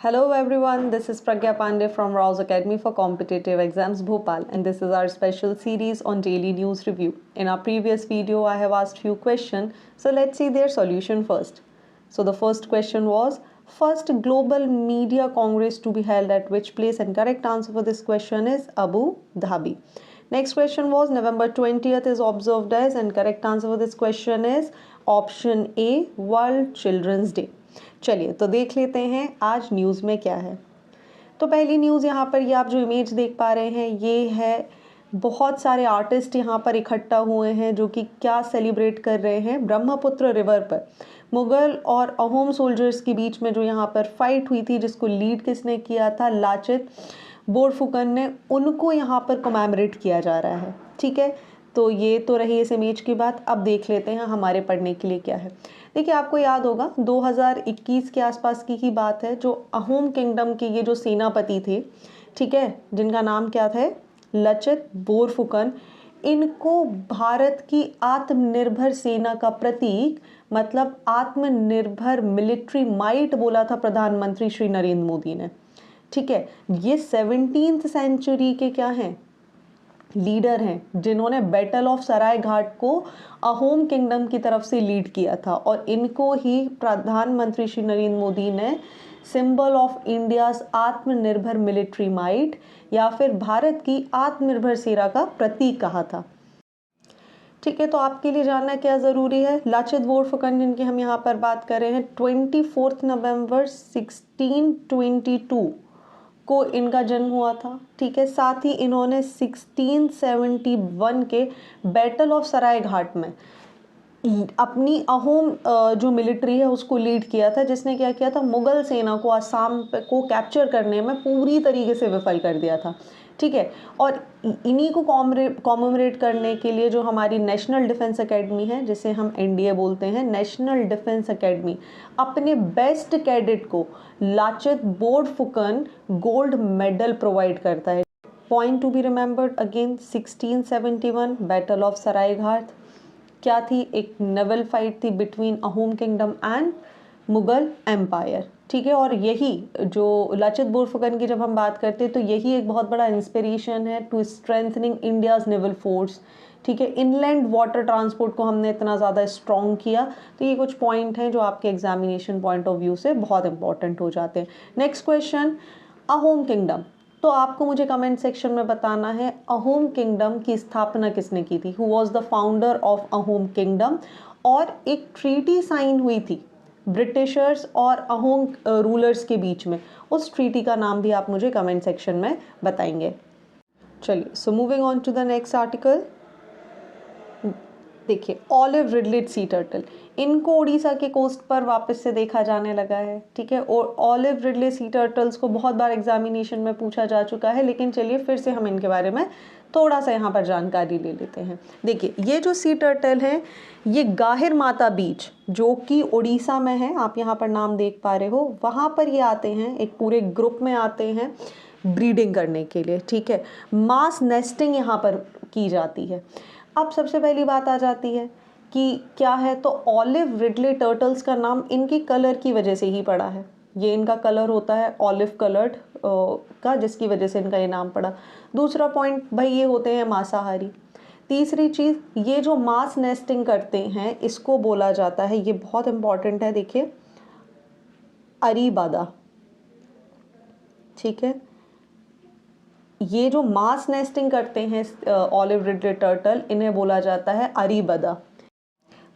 Hello everyone, this is Pragya Pandey from Rouse Academy for Competitive Exams Bhopal, and this is our special series on daily news review. In our previous video I have asked few questions, so let's see their solution first. So the first question was, first global media congress to be held at which place, and correct answer for this question is Abu Dhabi. Next question was November 20th is observed as, and correct answer for this question is option A, World Children's Day. चलिए तो देख लेते हैं आज news में क्या है। तो पहली न्यूज़ यहाँ पर ये आप जो इमेज देख पा रहे हैं ये है, बहुत सारे आर्टिस्ट यहाँ पर इकट्ठा हुए हैं जो कि क्या सेलिब्रेट कर रहे हैं, ब्रह्मपुत्र रिवर पर मुगल और अहोम सोल्जर्स के बीच में जो यहाँ पर फाइट हुई थी, जिसको लीड किसने किया था, लाचित बोरफुकन ने, उनको यहाँ पर कमेमोरेट किया जा रहा है। ठीक है, तो ये तो रही इस इमेज की बात। अब देख लेते हैं हमारे पढ़ने के लिए क्या है। देखिए आपको याद होगा 2021 के आसपास की ही बात है, जो अहोम किंगडम के ये जो सेनापति थे, ठीक है, जिनका नाम क्या था, लाचित बोरफुकन, इनको भारत की आत्मनिर्भर सेना का प्रतीक मतलब आत्मनिर्भर मिलिट्री माइट बोला था प्रधानमंत्री श्री नरेंद्र मोदी ने। ठीक है, ये 17th सेंचुरी के क्या हैं, लीडर हैं, जिन्होंने बैटल ऑफ सराय घाट को अहोम किंगडम की तरफ से लीड किया था, और इनको ही प्रधानमंत्री श्री नरेंद्र मोदी ने सिंबल ऑफ इंडियाज आत्मनिर्भर मिलिट्री माइट या फिर भारत की आत्मनिर्भर सेना का प्रतीक कहा था। ठीक है, तो आपके लिए जानना क्या ज़रूरी है, लाचित बोरफुकन जिनकी हम यहाँ पर बात कर रहे हैं, 24 नवंबर 1622 को इनका जन्म हुआ था। ठीक है, साथ ही इन्होंने 1671 के बैटल ऑफ सराय घाट में अपनी अहोम जो मिलिट्री है उसको लीड किया था, जिसने क्या किया था, मुगल सेना को आसाम को कैप्चर करने में पूरी तरीके से विफल कर दिया था। ठीक है, और इन्हीं को कॉमेमोरेट करने के लिए जो हमारी नेशनल डिफेंस एकेडमी है, जिसे हम एनडीए बोलते हैं, नेशनल डिफेंस एकेडमी अपने बेस्ट कैडेट को Lachit Borphukan gold medal provide करता है। Point to be remembered again, 1671 battle of Sarai Ghat क्या थी, एक नेवल फाइट थी between Ahom kingdom and Mughal empire. ठीक है, और यही जो लाचित बोरफुकन की जब हम बात करते हैं तो यही एक बहुत बड़ा इंस्पिरेशन है to strengthening India's naval force. ठीक है, इनलैंड वाटर ट्रांसपोर्ट को हमने इतना ज़्यादा स्ट्रॉन्ग किया। तो ये कुछ पॉइंट हैं जो आपके एग्जामिनेशन पॉइंट ऑफ व्यू से बहुत इंपॉर्टेंट हो जाते हैं। Next question, Ahom kingdom. तो आपको मुझे कमेंट सेक्शन में बताना है अहोम किंगडम की स्थापना किसने की थी, who was the founder of Ahom kingdom. और एक ट्रीटी साइन हुई थी ब्रिटिशर्स और अहोम रूलर्स के बीच में, उस ट्रीटी का नाम भी आप मुझे कमेंट सेक्शन में बताएंगे। चलिए, so moving on to the next article. देखिए, ऑलिव रिडलेट सी टर्टल, इनको उड़ीसा के कोस्ट पर वापस से देखा जाने लगा है। ठीक है, और ऑलिव रिडले सी टर्टल्स को बहुत बार एग्जामिनेशन में पूछा जा चुका है, लेकिन चलिए फिर से हम इनके बारे में थोड़ा सा यहाँ पर जानकारी ले लेते हैं। देखिए, ये जो सी टर्टल है ये गाहिर माता बीच जो कि उड़ीसा में है, आप यहाँ पर नाम देख पा रहे हो, वहाँ पर ये आते हैं, एक पूरे ग्रुप में आते हैं ब्रीडिंग करने के लिए। ठीक है, मास नेस्टिंग यहाँ पर की जाती है। अब सबसे पहली बात आ जाती है कि क्या है, तो ऑलिव रिडले टर्टल्स का नाम इनकी कलर की वजह से ही पड़ा है। ये इनका कलर होता है ऑलिव कलर्ड का, जिसकी वजह से इनका ये नाम पड़ा। दूसरा पॉइंट, भाई ये होते हैं मांसाहारी। तीसरी चीज़, ये जो मास नेस्टिंग करते हैं इसको बोला जाता है, ये बहुत इंपॉर्टेंट है, देखिए, अरीबादा। ठीक है, ये जो मास नेस्टिंग करते हैं ऑलिव रिडले टर्टल, इन्हें बोला जाता है अरीबदा।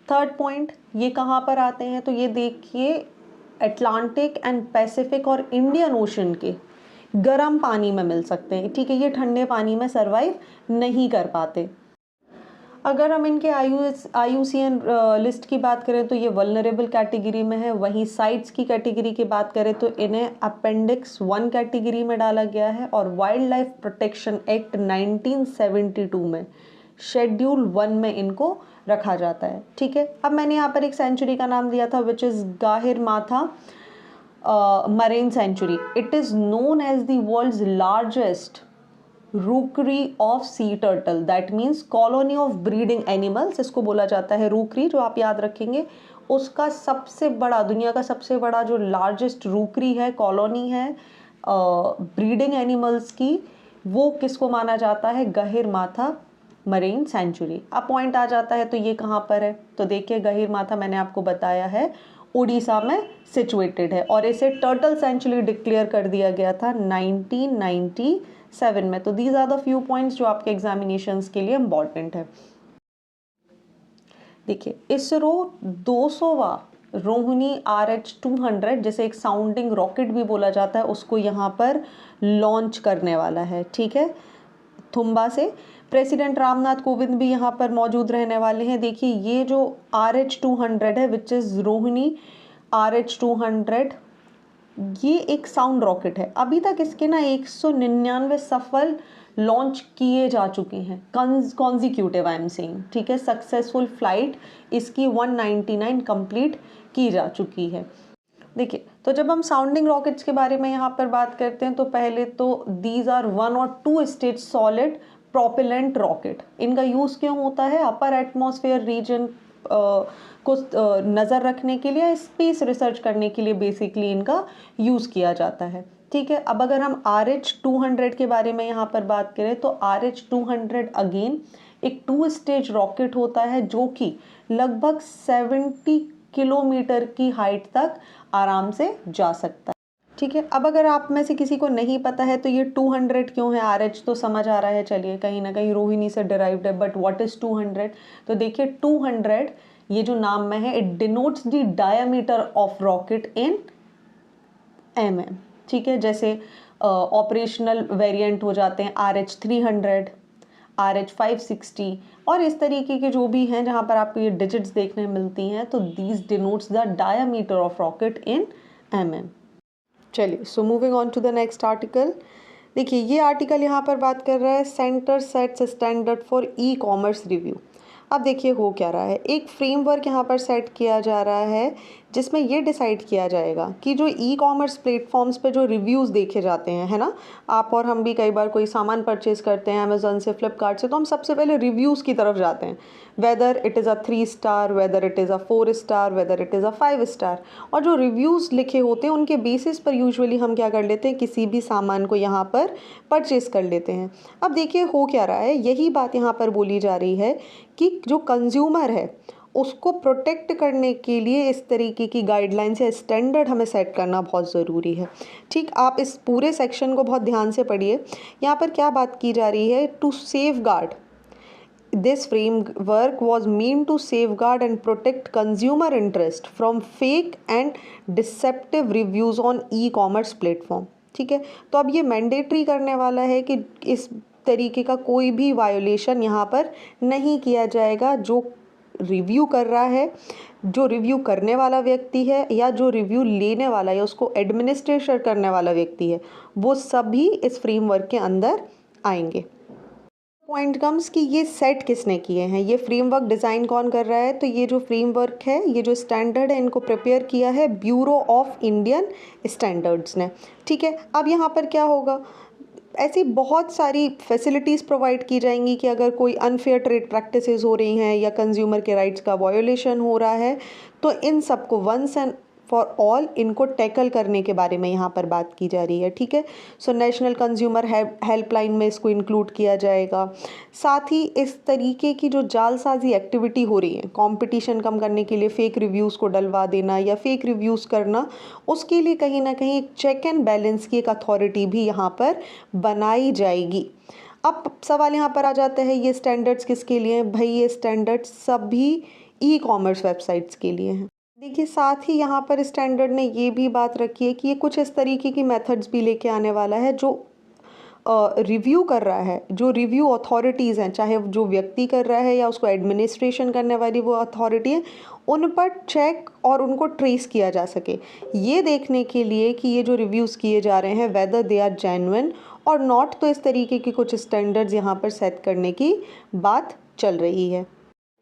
थर्ड पॉइंट, ये कहाँ पर आते हैं, तो ये देखिए अटलांटिक एंड पैसिफिक और इंडियन ओशन के गर्म पानी में मिल सकते हैं। ठीक है, ये ठंडे पानी में सरवाइव नहीं कर पाते। अगर हम इनके IUCN लिस्ट की बात करें तो ये वल्नरेबल कैटेगरी में है। वहीं साइट्स की कैटेगरी की बात करें तो इन्हें अपेंडिक्स 1 कैटेगरी में डाला गया है, और वाइल्ड लाइफ प्रोटेक्शन एक्ट 1972 में शेड्यूल 1 में इनको रखा जाता है। ठीक है, अब मैंने यहाँ पर एक सेंचुरी का नाम दिया था विच is Gahirmatha marine sanctuary. It is known as the world's largest rookery of sea turtle, that means colony of breeding animals, इसको बोला जाता है रूकरी, जो आप याद रखेंगे। उसका सबसे बड़ा, दुनिया का सबसे बड़ा जो लार्जेस्ट रूकरी है, कॉलोनी है ब्रीडिंग एनिमल्स की, वो किसको माना जाता है? Gahirmatha marine sanctuary. अब पॉइंट आ जाता है तो ये कहाँ पर है? तो देखिए गहिरमाथा मैंने आपको बताया है उड़ीसा में सिचुएटेड है और इसे टर्टल सेंचुरी डिक्लेयर कर दिया गया था 1997 में। तो these are the few points जो आपके एग्जामिनेशंस के लिए इम्पॉर्टेंट है। देखिए इसरो 200वां रोहिणी RH-200, जिसे एक साउंडिंग रॉकेट भी बोला जाता है, उसको यहाँ पर लॉन्च करने वाला है। ठीक है, थुम्बा से। प्रेसिडेंट रामनाथ कोविंद भी यहाँ पर मौजूद रहने वाले हैं। देखिए ये जो RH-200 है, विच इज़ रोहिणी RH-200, ये एक साउंड रॉकेट है। अभी तक इसके ना 199 सफल लॉन्च किए जा चुके हैं, कॉन्जिक्यूटिव आई एम सेइंग। ठीक है, सक्सेसफुल फ्लाइट इसकी 199 कंप्लीट की जा चुकी है। देखिए तो जब हम साउंडिंग रॉकेट्स के बारे में यहाँ पर बात करते हैं तो पहले तो दीज आर 1 और 2 स्टेज सॉलिड प्रोपेलेंट रॉकेट। इनका यूज़ क्यों होता है? अपर एटमॉस्फेयर रीजन को नज़र रखने के लिए, स्पेस रिसर्च करने के लिए बेसिकली इनका यूज़ किया जाता है। ठीक है, अब अगर हम RH-200 के बारे में यहाँ पर बात करें तो RH-200 अगेन एक 2 स्टेज रॉकेट होता है जो कि लगभग 70 किलोमीटर की हाइट तक आराम से जा सकता है। ठीक है, अब अगर आप में से किसी को नहीं पता है तो ये 200 क्यों है? RH तो समझ आ रहा है, चलिए कहीं ना कहीं रोहिणी से डिराइव्ड है, बट व्हाट इज 200? तो देखिए 200 ये जो नाम में है, it denotes the diameter of rocket in mm। ठीक है, जैसे ऑपरेशनल वेरिएंट हो जाते हैं RH-300, RH-560 और इस तरीके के जो भी हैं जहाँ पर आपको ये डिजिट्स देखने मिलती हैं, तो these denotes the diameter of rocket in mm। चलिए, so moving on to the next article. देखिए ये आर्टिकल यहाँ पर बात कर रहा है centre sets standard for e commerce review. अब देखिए हो क्या रहा है, एक फ्रेमवर्क यहाँ पर सेट किया जा रहा है जिसमें ये डिसाइड किया जाएगा कि जो ई कॉमर्स प्लेटफॉर्म्स पे जो रिव्यूज़ देखे जाते हैं, है ना, आप और हम भी कई बार कोई सामान परचेज करते हैं अमेज़न से, फ्लिपकार्ट से, तो हम सबसे पहले रिव्यूज़ की तरफ जाते हैं, whether it is a 3 star, whether it is a 4 star, whether it is a 5 star. और जो रिव्यूज़ लिखे होते हैं उनके बेसिस पर यूजुअली हम क्या कर लेते हैं, किसी भी सामान को यहाँ पर परचेज़ कर लेते हैं। अब देखिए हो क्या रहा है, यही बात यहाँ पर बोली जा रही है कि जो कंज्यूमर है उसको प्रोटेक्ट करने के लिए इस तरीके की गाइडलाइंस या स्टैंडर्ड हमें सेट करना बहुत ज़रूरी है। ठीक, आप इस पूरे सेक्शन को बहुत ध्यान से पढ़िए। यहाँ पर क्या बात की जा रही है, to safeguard this framework was meant to safeguard and protect consumer interest from fake and deceptive reviews on e-commerce platform। ठीक है, तो अब ये मैंडेटरी करने वाला है कि इस तरीके का कोई भी वायोलेशन यहाँ पर नहीं किया जाएगा। जो रिव्यू कर रहा है, जो रिव्यू करने वाला व्यक्ति है या जो रिव्यू लेने वाला है, उसको एडमिनिस्ट्रेशन करने वाला व्यक्ति है, वो सभी इस फ्रेमवर्क के अंदर आएंगे। पॉइंट कम्स कि ये सेट किसने किए हैं, ये फ्रेमवर्क डिज़ाइन कौन कर रहा है? तो ये जो फ्रेमवर्क है, ये जो स्टैंडर्ड है, इनको प्रिपेयर किया है ब्यूरो ऑफ इंडियन स्टैंडर्ड्स ने। ठीक है, अब यहाँ पर क्या होगा, ऐसी बहुत सारी फैसिलिटीज़ प्रोवाइड की जाएंगी कि अगर कोई अनफेयर ट्रेड प्रैक्टिसेस हो रही हैं या कंज्यूमर के राइट्स का वायोलेशन हो रहा है, तो इन सबको वंस एंड फॉर ऑल इनको टैकल करने के बारे में यहाँ पर बात की जा रही है। ठीक है, सो नेशनल कंज्यूमर हेल्पलाइन में इसको इंक्लूड किया जाएगा। साथ ही इस तरीके की जो जालसाजी एक्टिविटी हो रही है, कंपटीशन कम करने के लिए फेक रिव्यूज़ को डलवा देना या फेक रिव्यूज़ करना, उसके लिए कहीं ना कहीं एक चेक एंड बैलेंस की एक अथॉरिटी भी यहाँ पर बनाई जाएगी। अब सवाल यहाँ पर आ जाता है, ये स्टैंडर्ड्स किसके लिए हैं? भाई ये स्टैंडर्ड्स सभी ई कॉमर्स वेबसाइट्स के लिए हैं। देखिए साथ ही यहाँ पर स्टैंडर्ड ने ये भी बात रखी है कि ये कुछ इस तरीके की मेथड्स भी लेके आने वाला है जो रिव्यू कर रहा है, जो रिव्यू अथॉरिटीज़ हैं, चाहे जो व्यक्ति कर रहा है या उसको एडमिनिस्ट्रेशन करने वाली वो अथॉरिटी है, उन पर चेक और उनको ट्रेस किया जा सके, ये देखने के लिए कि ये जो रिव्यूज़ किए जा रहे हैं वेदर दे आर जेन्युइन और नॉट। तो इस तरीके की कुछ स्टैंडर्ड्स यहाँ पर सेट करने की बात चल रही है।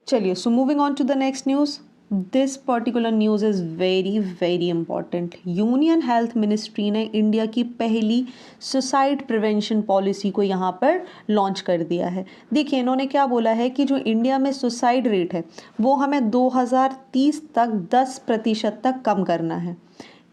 चलिए, so moving on to the next news. This particular news is very very important. Union health ministry ने इंडिया की पहली सुसाइड प्रिवेंशन पॉलिसी को यहाँ पर लॉन्च कर दिया है। देखिए इन्होंने क्या बोला है कि जो इंडिया में सुसाइड रेट है वो हमें 2030 तक 10% तक कम करना है।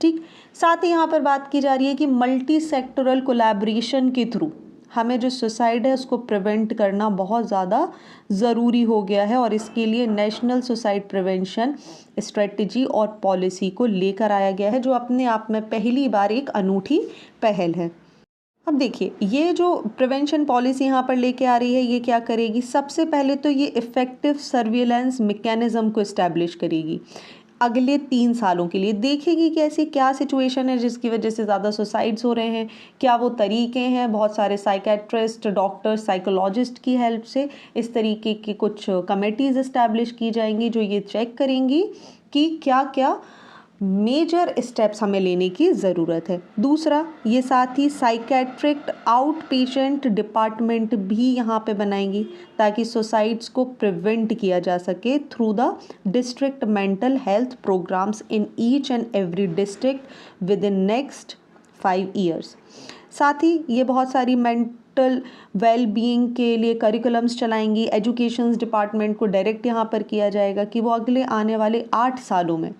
ठीक, साथ ही यहाँ पर बात की जा रही है कि मल्टी सेक्टरल कोलैबोरेशन के थ्रू हमें जो सुसाइड है उसको प्रिवेंट करना बहुत ज़्यादा ज़रूरी हो गया है, और इसके लिए नेशनल सुसाइड प्रिवेंशन स्ट्रेटजी और पॉलिसी को लेकर आया गया है, जो अपने आप में पहली बार एक अनूठी पहल है। अब देखिए ये जो प्रिवेंशन पॉलिसी यहाँ पर लेके आ रही है ये क्या करेगी, सबसे पहले तो ये इफ़ेक्टिव सर्विलेंस मैकेनिज्म को इस्टेब्लिश करेगी अगले 3 सालों के लिए। देखेगी कि ऐसी क्या सिचुएशन है जिसकी वजह से ज़्यादा सुसाइड्स हो रहे हैं, क्या वो तरीके हैं। बहुत सारे साइकेट्रिस्ट, डॉक्टर्स, साइकोलॉजिस्ट की हेल्प से इस तरीके की कुछ कमेटीज़ इस्टेब्लिश की जाएंगी जो ये चेक करेंगी कि क्या क्या मेजर स्टेप्स हमें लेने की ज़रूरत है। दूसरा, ये साथ ही साइकेट्रिक आउट पेशेंट डिपार्टमेंट भी यहाँ पे बनाएंगी ताकि सुसाइड्स को प्रिवेंट किया जा सके through the district mental health programs in each and every district within next 5 years. साथ ही ये बहुत सारी मेंटल वेल बीइंग के लिए करिकुलम्स चलाएंगी। एजुकेशन डिपार्टमेंट को डायरेक्ट यहाँ पर किया जाएगा कि वो अगले आने वाले 8 सालों में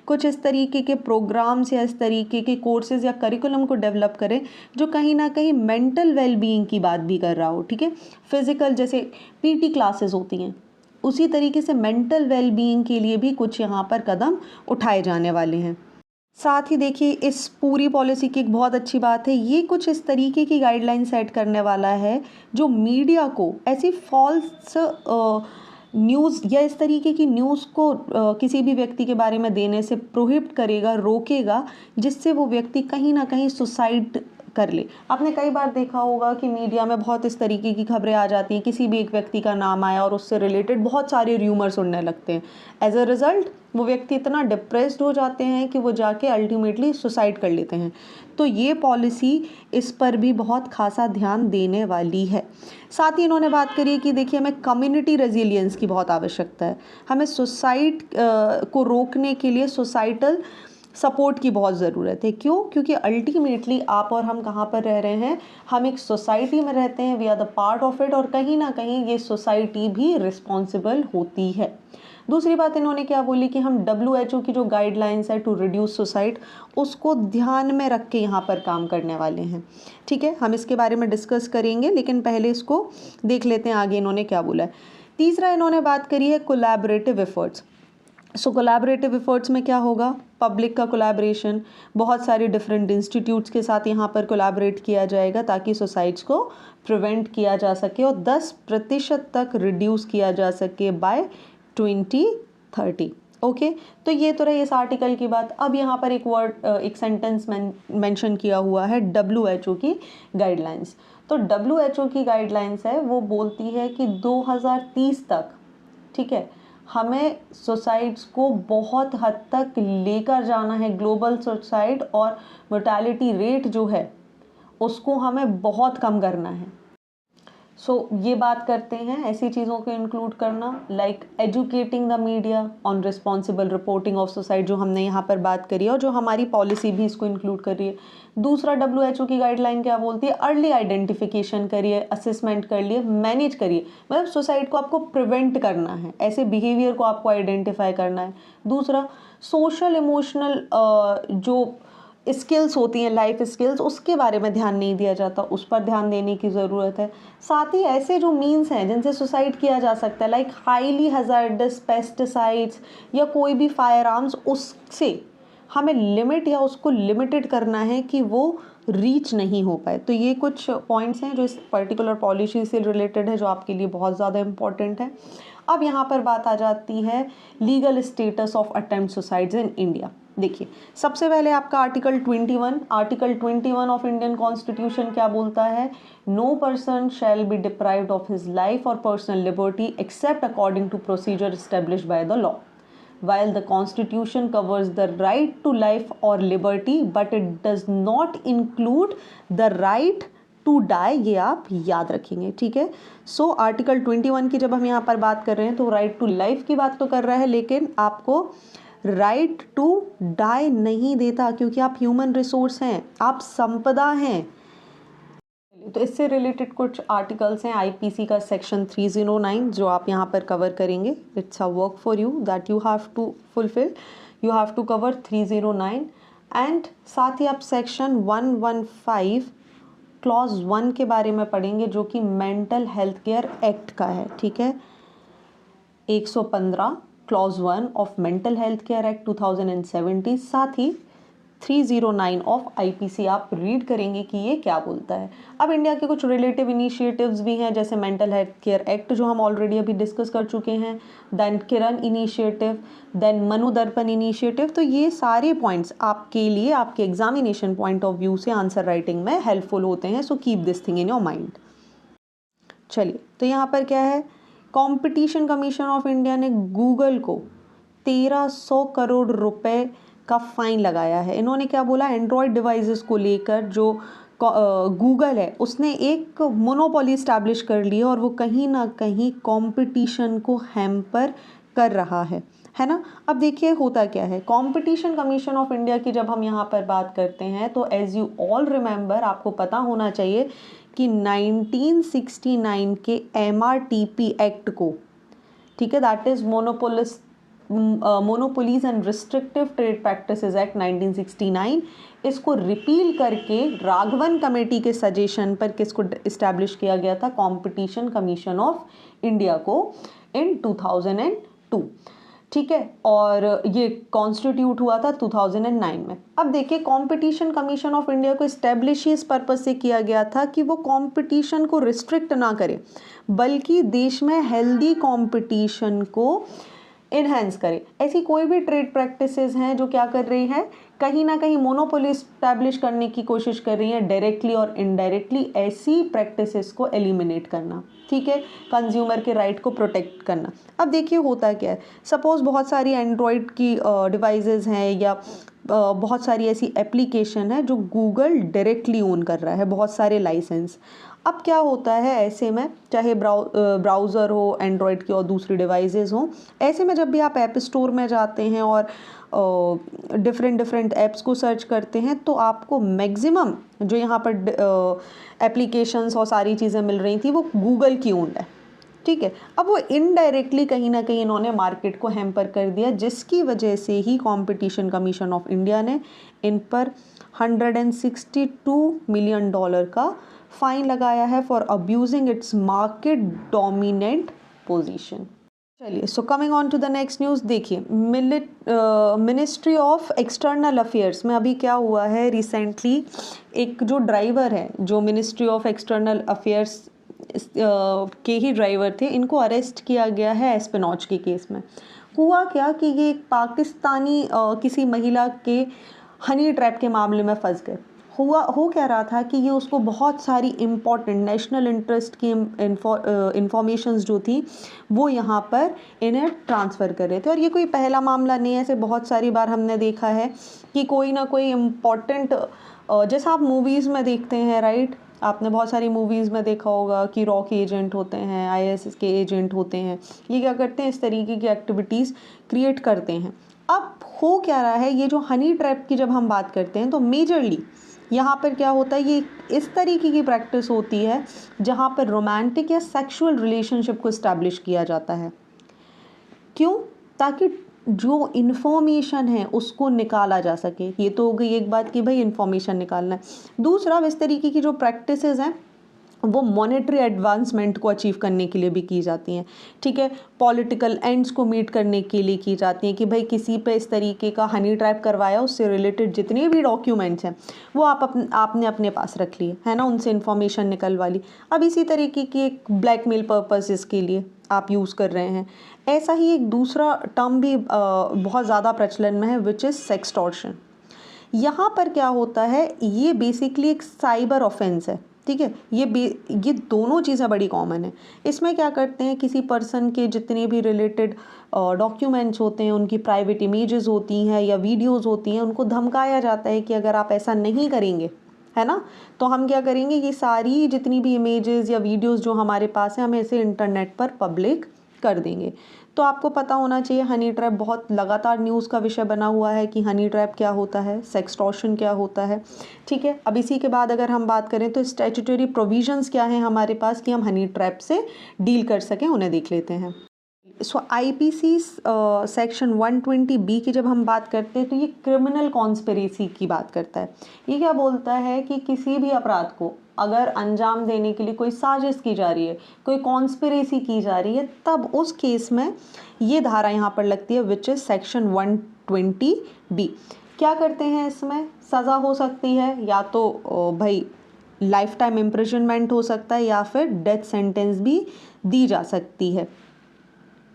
कुछ इस तरीके के प्रोग्राम्स या इस तरीके के कोर्सेज या करिकुलम को डेवलप करें जो कहीं ना कहीं मेंटल वेल बीइंग की बात भी कर रहा हो। ठीक है, फिजिकल जैसे पीटी क्लासेस होती हैं उसी तरीके से मेंटल वेल बीइंग के लिए भी कुछ यहाँ पर कदम उठाए जाने वाले हैं। साथ ही देखिए इस पूरी पॉलिसी की एक बहुत अच्छी बात है, ये कुछ इस तरीके की गाइडलाइन सेट करने वाला है जो मीडिया को ऐसी फॉल्स न्यूज़ या इस तरीके की न्यूज़ को किसी भी व्यक्ति के बारे में देने से प्रोहिबिट करेगा, रोकेगा, जिससे वो व्यक्ति कहीं ना कहीं सुसाइड कर ले। आपने कई बार देखा होगा कि मीडिया में बहुत इस तरीके की खबरें आ जाती हैं, किसी भी एक व्यक्ति का नाम आया और उससे रिलेटेड बहुत सारे र्यूमर्स उड़ने लगते हैं। एज अ रिजल्ट वो व्यक्ति इतना डिप्रेस्ड हो जाते हैं कि वो जाके अल्टीमेटली सुसाइड कर लेते हैं। तो ये पॉलिसी इस पर भी बहुत खासा ध्यान देने वाली है। साथ ही इन्होंने बात करी कि देखिए हमें कम्युनिटी रेजिलियंस की बहुत आवश्यकता है। हमें सुसाइड को रोकने के लिए सोसाइटल सपोर्ट की बहुत ज़रूरत है। क्यों? क्योंकि अल्टीमेटली आप और हम कहाँ पर रह रहे हैं, हम एक सोसाइटी में रहते हैं, we are the part of it, और कहीं ना कहीं ये सोसाइटी भी रिस्पॉन्सिबल होती है। दूसरी बात इन्होंने क्या बोली कि हम WHO की जो गाइडलाइंस है टू रिड्यूस सुसाइड उसको ध्यान में रख के यहाँ पर काम करने वाले हैं। ठीक है, हम इसके बारे में डिस्कस करेंगे, लेकिन पहले इसको देख लेते हैं आगे इन्होंने क्या बोला है। तीसरा इन्होंने बात करी है कोलैबोरेटिव एफर्ट्स। सो कोलैबोरेटिव एफर्ट्स में क्या होगा, पब्लिक का कोलैबोरेशन, बहुत सारे डिफरेंट इंस्टीट्यूट्स के साथ यहाँ पर कोलैबोरेट किया जाएगा ताकि सुसाइड्स को प्रिवेंट किया जा सके और 10% तक रिड्यूस किया जा सके बाय 2030। ओके, तो ये तो रही इस आर्टिकल की बात। अब यहाँ पर एक वर्ड, एक सेंटेंस मेंशन किया हुआ है WHO की गाइडलाइंस। तो WHO की गाइडलाइंस है वो बोलती है कि 2030 तक, ठीक है, हमें सुसाइड्स को बहुत हद तक लेकर जाना है। ग्लोबल सुसाइड और मोर्टेलिटी रेट जो है उसको हमें बहुत कम करना है। ये बात करते हैं ऐसी चीज़ों को इंक्लूड करना like educating the media on responsible reporting of suicide, जो हमने यहाँ पर बात करी है और जो हमारी पॉलिसी भी इसको इंक्लूड कर रही है। दूसरा, WHO की गाइडलाइन क्या बोलती है, अर्ली आइडेंटिफिकेशन करिए, असेसमेंट कर लिए, मैनेज करिए, मतलब सुसाइड को आपको प्रिवेंट करना है, ऐसे बिहेवियर को आपको आइडेंटिफाई करना है। दूसरा, सोशल इमोशनल जो स्किल्स होती हैं, लाइफ स्किल्स, उसके बारे में ध्यान नहीं दिया जाता, उस पर ध्यान देने की ज़रूरत है। साथ ही ऐसे जो मीन्स हैं जिनसे सुसाइड किया जा सकता है लाइक हाईली हैज़ार्डस पेस्टिसाइड्स या कोई भी फायर आर्म्स, उससे हमें लिमिट या उसको लिमिटेड करना है कि वो रीच नहीं हो पाए। तो ये कुछ पॉइंट्स हैं जो इस पर्टिकुलर पॉलिसी से रिलेटेड है, जो आपके लिए बहुत ज़्यादा इंपॉर्टेंट है। अब यहाँ पर बात आ जाती है legal status of attempt suicides in India. देखिए सबसे पहले आपका आर्टिकल 21 ऑफ इंडियन कॉन्स्टिट्यूशन क्या बोलता है, no person shall be deprived of his life और personal liberty except according to procedure established by the law. While the Constitution covers the right to life or liberty, but it does not include the right to die, ये आप याद रखेंगे, ठीक है। So article 21 की जब हम यहाँ पर बात कर रहे हैं तो राइट टू लाइफ की बात तो कर रहा है, लेकिन आपको राइट टू डाई नहीं देता, क्योंकि आप ह्यूमन रिसोर्स हैं, आप संपदा हैं। तो इससे रिलेटेड कुछ आर्टिकल्स हैं आईपीसी का सेक्शन 309 जो आप यहाँ पर कवर करेंगे। It's a work for you that you have to fulfil, you have to cover 309। And साथ ही आप सेक्शन 115 क्लॉज 1 के बारे में पढ़ेंगे जो कि मेंटल हेल्थ केयर एक्ट का है, ठीक है। 115 clause 1 of mental health care act 2070, साथ ही 309 ऑफ आईपीसी आप रीड करेंगे कि ये क्या बोलता है। अब इंडिया के कुछ रिलेटिव इनिशिएटिव्स भी हैं, जैसे मेंटल हेल्थ केयर एक्ट जो हम ऑलरेडी अभी डिस्कस कर चुके हैं, देन किरण इनिशिएटिव, देन मनोदर्पण इनिशिएटिव। तो ये सारे पॉइंट्स आपके लिए आपके एग्जामिनेशन पॉइंट ऑफ व्यू से आंसर राइटिंग में हेल्पफुल होते हैं, so keep this thing in your mind. चलिए, तो यहाँ पर क्या है, कंपटीशन कमीशन ऑफ इंडिया ने गूगल को 1300 करोड़ रुपए का फाइन लगाया है। इन्होंने क्या बोला, एंड्रॉयड डिवाइसेस को लेकर जो गूगल है उसने एक मोनोपोली स्टैब्लिश कर ली है और वो कहीं ना कहीं कंपटीशन को हैम्पर कर रहा है ना। अब देखिए होता क्या है, कंपटीशन कमीशन ऑफ इंडिया की जब हम यहाँ पर बात करते हैं तो एज यू ऑल रिमेंबर, आपको पता होना चाहिए कि 1969 के MRTP एक्ट को, ठीक है, that is monopolies and restrictive trade practices act 1969, इसको रिपील करके राघवन कमेटी के सजेशन पर किसको इस्टेब्लिश किया गया था, कंपटीशन कमीशन ऑफ इंडिया को इन 2002, ठीक है। और ये कॉन्स्टिट्यूट हुआ था 2009 में। अब देखिए, कंपटीशन कमीशन ऑफ इंडिया को इस्टेब्लिश इस पर्पस से किया गया था कि वो कंपटीशन को रिस्ट्रिक्ट ना करे, बल्कि देश में हेल्दी कंपटीशन को इन्हेंस करे। ऐसी कोई भी ट्रेड प्रैक्टिसेस हैं जो क्या कर रही हैं, कहीं ना कहीं मोनोपोली स्टैब्लिश करने की कोशिश कर रही हैं, डायरेक्टली और इनडायरेक्टली ऐसी प्रैक्टिसेस को एलिमिनेट करना, ठीक है, कंज्यूमर के राइट को प्रोटेक्ट करना। अब देखिए होता क्या है, सपोज बहुत सारी एंड्रॉयड की डिवाइसेस हैं या बहुत सारी ऐसी एप्लीकेशन है जो गूगल डायरेक्टली ओन कर रहा है, बहुत सारे लाइसेंस। अब क्या होता है ऐसे में, चाहे ब्राउज़र हो एंड्रॉयड की और दूसरी डिवाइसेस हो, ऐसे में जब भी आप ऐप स्टोर में जाते हैं और डिफरेंट ऐप्स को सर्च करते हैं तो आपको मैक्सिमम जो यहाँ पर एप्लीकेशंस और सारी चीज़ें मिल रही थी वो गूगल की ओन्ड है, ठीक है। अब वो इनडायरेक्टली कहीं ना कहीं इन्होंने मार्केट को हैम्पर कर दिया, जिसकी वजह से ही कंपटीशन कमीशन ऑफ इंडिया ने इन पर $162 मिलियन का फाइन लगाया है for abusing its market dominant position. चलिए, so coming on to the next news, देखिए मिनिस्ट्री ऑफ एक्सटर्नल अफेयर्स में अभी क्या हुआ है, रिसेंटली एक जो ड्राइवर है, जो मिनिस्ट्री ऑफ एक्सटर्नल अफेयर्स के ही ड्राइवर थे, इनको अरेस्ट किया गया है एस्पेनॉज के केस में। हुआ क्या कि ये एक पाकिस्तानी किसी महिला के हनी ट्रैप के मामले में फंस गए। हो क्या रहा था कि ये उसको बहुत सारी इम्पॉर्टेंट नेशनल इंटरेस्ट की इंफॉर्मेशंस जो थी वो यहाँ पर इन्हें ट्रांसफ़र कर रहे थे। और ये कोई पहला मामला नहीं है, ऐसे बहुत सारी बार हमने देखा है कि कोई ना कोई इम्पॉर्टेंट, जैसा आप मूवीज़ में देखते हैं, राइट, आपने बहुत सारी मूवीज़ में देखा होगा कि रॉ के एजेंट होते हैं, IAS के एजेंट होते हैं, ये क्या करते हैं, इस तरीके की एक्टिविटीज़ क्रिएट करते हैं। अब हो क्या रहा है, ये जो हनी ट्रैप की जब हम बात करते हैं तो मेजरली यहाँ पर क्या होता है, ये इस तरीके की प्रैक्टिस होती है जहाँ पर रोमांटिक या सेक्सुअल रिलेशनशिप को इस्टेब्लिश किया जाता है। क्यों? ताकि जो इन्फॉर्मेशन है उसको निकाला जा सके। ये तो हो गई एक बात कि भाई इन्फॉर्मेशन निकालना है। दूसरा, इस तरीके की जो प्रैक्टिसेस हैं वो मॉनेटरी एडवांसमेंट को अचीव करने के लिए भी की जाती हैं, ठीक है, पॉलिटिकल एंड्स को मीट करने के लिए की जाती हैं कि भाई किसी पे इस तरीके का हनी ट्रैप करवाया, उससे रिलेटेड जितने भी डॉक्यूमेंट्स हैं वो आपने अपने पास रख लिए, है ना, उनसे इन्फॉर्मेशन निकलवा ली। अब इसी तरीके की एक ब्लैकमेल पर्पसेस के लिए आप यूज़ कर रहे हैं। ऐसा ही एक दूसरा टर्म भी बहुत ज़्यादा प्रचलन में है, विच इज़ सेक्सटॉर्शन। यहाँ पर क्या होता है, ये बेसिकली एक साइबर ऑफेंस है, ठीक है। ये दोनों चीज़ें बड़ी कॉमन है। इसमें क्या करते हैं, किसी पर्सन के जितने भी रिलेटेड डॉक्यूमेंट्स होते हैं, उनकी प्राइवेट इमेजेस होती हैं या वीडियोस होती हैं, उनको धमकाया जाता है कि अगर आप ऐसा नहीं करेंगे है ना। तो हम क्या करेंगे, ये सारी जितनी भी इमेजेस या वीडियोस जो हमारे पास हैं, हम इसे इंटरनेट पर पब्लिक कर देंगे। तो आपको पता होना चाहिए हनी ट्रैप बहुत लगातार न्यूज़ का विषय बना हुआ है कि हनी ट्रैप क्या होता है, सेक्सटॉर्शन क्या होता है। ठीक है, अब इसी के बाद अगर हम बात करें तो स्टैट्यूटरी प्रोविजंस क्या हैं हमारे पास कि हम हनी ट्रैप से डील कर सकें, उन्हें देख लेते हैं। सो आईपीसी सेक्शन 120B की जब हम बात करते हैं तो ये क्रिमिनल कॉन्स्पिरेसी की बात करता है। ये क्या बोलता है कि किसी भी अपराध को अगर अंजाम देने के लिए कोई साजिश की जा रही है, कोई कॉन्स्पिरेसी की जा रही है, तब उस केस में ये धारा यहाँ पर लगती है, विच इज़ सेक्शन 120B। क्या करते हैं इसमें, सज़ा हो सकती है, या तो भाई लाइफ टाइम इम्प्रिजनमेंट हो सकता है, या फिर डेथ सेंटेंस भी दी जा सकती है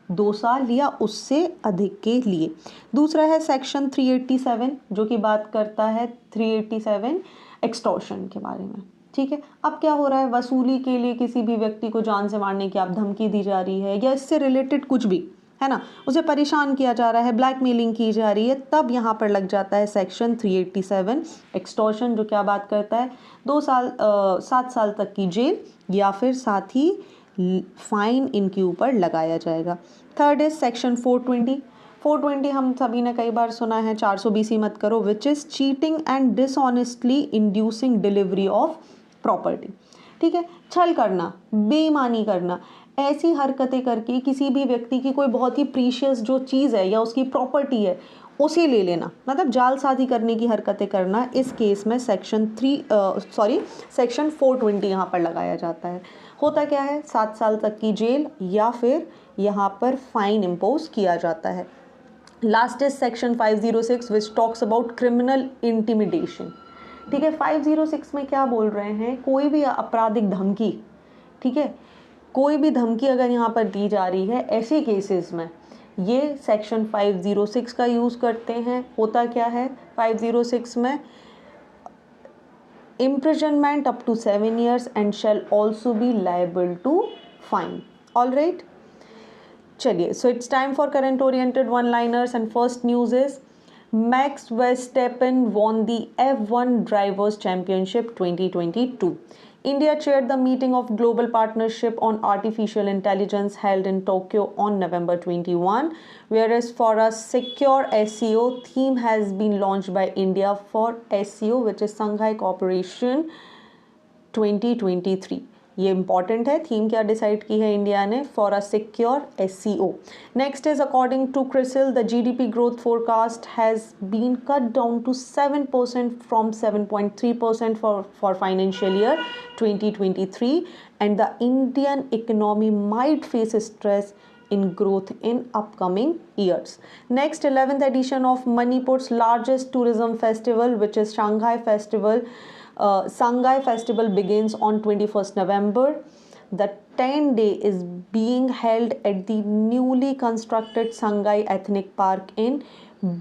2 साल या उससे अधिक के लिए। दूसरा है सेक्शन 387 जो कि बात करता है 387 एक्सटॉर्शन के बारे में। ठीक है, अब क्या हो रहा है, वसूली के लिए किसी भी व्यक्ति को जान से मारने की आप धमकी दी जा रही है, या इससे रिलेटेड कुछ भी है ना, उसे परेशान किया जा रहा है, ब्लैकमेलिंग की जा रही है, तब यहाँ पर लग जाता है सेक्शन 387 एक्सटॉर्शन, जो क्या बात करता है 7 साल तक की जेल या फिर साथ ही फाइन इनके ऊपर लगाया जाएगा। थर्ड इज सेक्शन 420 हम सभी ने कई बार सुना है, 420 मत करो, which is cheating and dishonestly inducing delivery of property. ठीक है, छल करना, बेईमानी करना, ऐसी हरकतें करके किसी भी व्यक्ति की कोई बहुत ही प्रीशियस जो चीज़ है या उसकी प्रॉपर्टी है उसे ले लेना, मतलब जालसाजी करने की हरकतें करना, इस केस में सेक्शन 420 यहाँ पर लगाया जाता है। होता क्या है, 7 साल तक की जेल या फिर यहाँ पर फाइन इम्पोज किया जाता है। Last is section 506 which talks about criminal intimidation. ठीक है, 506 में क्या बोल रहे हैं, कोई भी आपराधिक धमकी, ठीक है, कोई भी धमकी अगर यहाँ पर दी जा रही है, ऐसे केसेस में ये सेक्शन 506 का यूज़ करते हैं। होता क्या है 506 में, imprisonment up to 7 years and shall also be liable to fine. All right, चलिए, so it's time for current oriented one liners and first news is Max Verstappen won the F1 Drivers Championship 2022. India chaired the meeting of Global Partnership on Artificial Intelligence held in Tokyo on November 21, whereas for a secure SEO theme has been launched by India for SEO, which is Shanghai Cooperation 2023. ये important है, theme क्या decide की है India ने, for a secure SEO. Next is according to CRISIL the GDP growth forecast has been cut down to 7% from 7.3% for financial year 2023 and the Indian economy might face stress in growth in upcoming years. Next, 11th edition of Manipur's largest tourism festival, which is Shanghai Festival. Shanghai Festival begins on 21st November. The 10-day is being held at the newly constructed Shanghai Ethnic Park in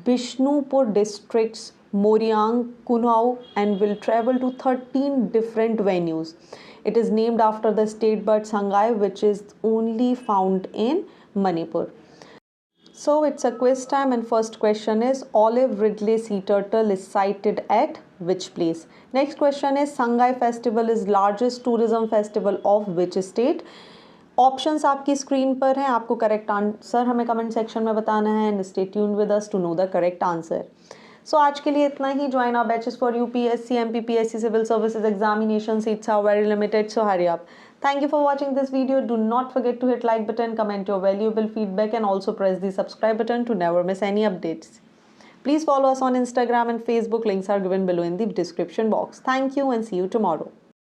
Bishnupur districts, Moryang, Kunao, and will travel to 13 different venues. It is named after the state bird Shanghai, which is only found in Manipur. So it's a quiz time, and first question is Olive Ridley Sea Turtle is sighted at which place? Next question is Shanghai Festival is largest tourism festival of which state? Options आपकी screen पर हैं, आपको correct answer हमें comment section में बताना है, and stay tuned with us to know the correct answer. So आज के लिए इतना ही। Join our batches for UPSC, MPPSC civil services examination, seats are very limited, so hurry up. Thank you for watching this video. Do not forget to hit like button, comment your valuable feedback, and also press the subscribe button to never miss any updates. Please follow us on Instagram and Facebook. Links are given below in the description box. Thank you and see you tomorrow.